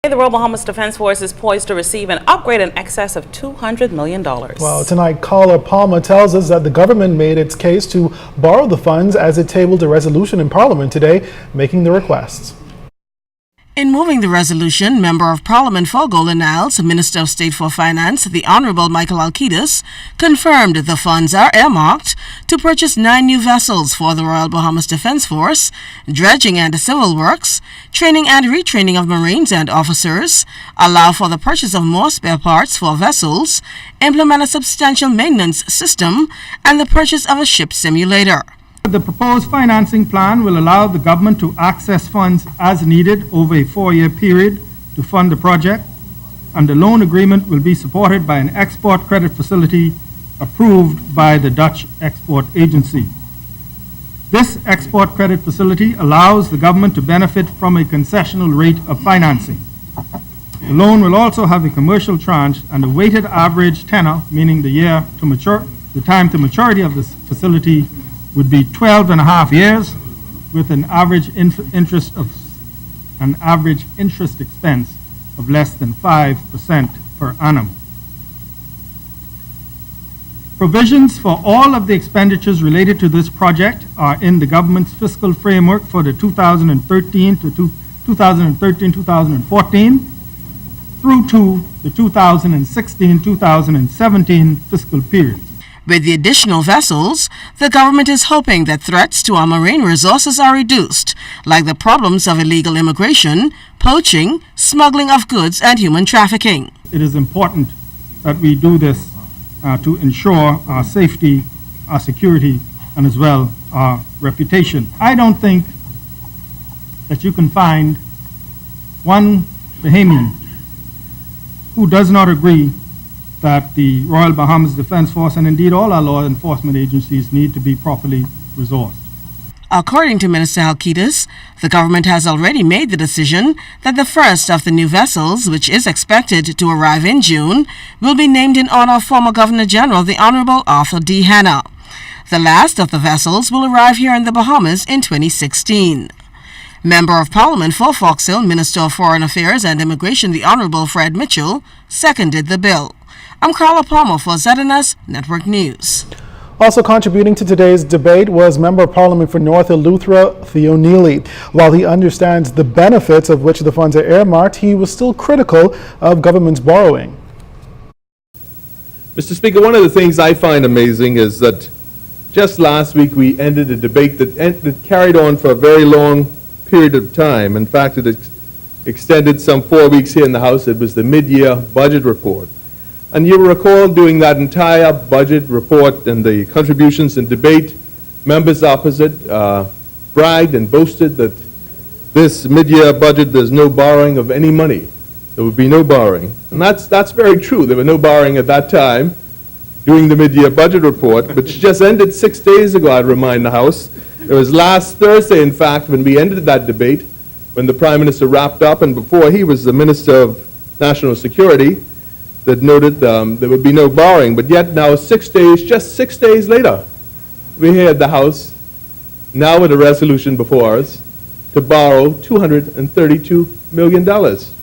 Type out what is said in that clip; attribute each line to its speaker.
Speaker 1: The Royal Bahamas Defence Force is poised to receive an upgrade in excess of $200 million.
Speaker 2: Well, tonight, caller Palmer tells us that the government made its case to borrow the funds as it tabled a resolution in Parliament today, making the requests.
Speaker 3: In moving the resolution, Member of Parliament for Golden Isles, Minister of State for Finance, the Honorable Michael Alcides, confirmed the funds are earmarked to purchase 9 new vessels for the Royal Bahamas Defence Force, dredging and civil works, training and retraining of Marines and officers, allow for the purchase of more spare parts for vessels, implement a substantial maintenance system, and the purchase of a ship simulator.
Speaker 4: The proposed financing plan will allow the government to access funds as needed over a 4-year period to fund the project, and the loan agreement will be supported by an export credit facility approved by the Dutch Export Agency. This export credit facility allows the government to benefit from a concessional rate of financing. The loan will also have a commercial tranche and a weighted average tenor, meaning the time to maturity of this facility would be 12.5 years, with an average interest expense of less than 5% per annum. Provisions for all of the expenditures related to this project are in the government's fiscal framework for the 2013-2014 through to the 2016-2017 fiscal period.
Speaker 3: With the additional vessels, the government is hoping that threats to our marine resources are reduced, like the problems of illegal immigration, poaching, smuggling of goods, and human trafficking.
Speaker 4: It is important that we do this to ensure our safety, our security, and as well our reputation. I don't think that you can find one Bahamian who does not agree that the Royal Bahamas Defence Force and indeed all our law enforcement agencies need to be properly resourced.
Speaker 3: According to Minister Alcides, the government has already made the decision that the first of the new vessels, which is expected to arrive in June, will be named in honor of former Governor General the Honorable Arthur D. Hanna. The last of the vessels will arrive here in the Bahamas in 2016. Member of Parliament for Fox Hill, Minister of Foreign Affairs and Immigration the Honorable Fred Mitchell, seconded the bill. I'm Carla Palmer for ZNS Network News.
Speaker 2: Also contributing to today's debate was Member of Parliament for North Eleuthera, Theo Neely. While he understands the benefits of which the funds are earmarked, he was still critical of government's borrowing.
Speaker 5: Mr. Speaker, one of the things I find amazing is that just last week we ended a debate that carried on for a very long period of time. In fact, it extended some 4 weeks here in the House. It was the mid-year budget report. And you will recall during that entire budget report and the contributions and debate, members opposite bragged and boasted that this mid-year budget, there's no borrowing of any money. There would be no borrowing. And that's very true. There was no borrowing at that time during the mid-year budget report, which just ended 6 days ago, I'd remind the House. It was last Thursday, in fact, when we ended that debate, when the Prime Minister wrapped up, and before he was the Minister of National Security, that noted there would be no borrowing. But yet now just 6 days later, we're here at the House, now with a resolution before us, to borrow $232 million.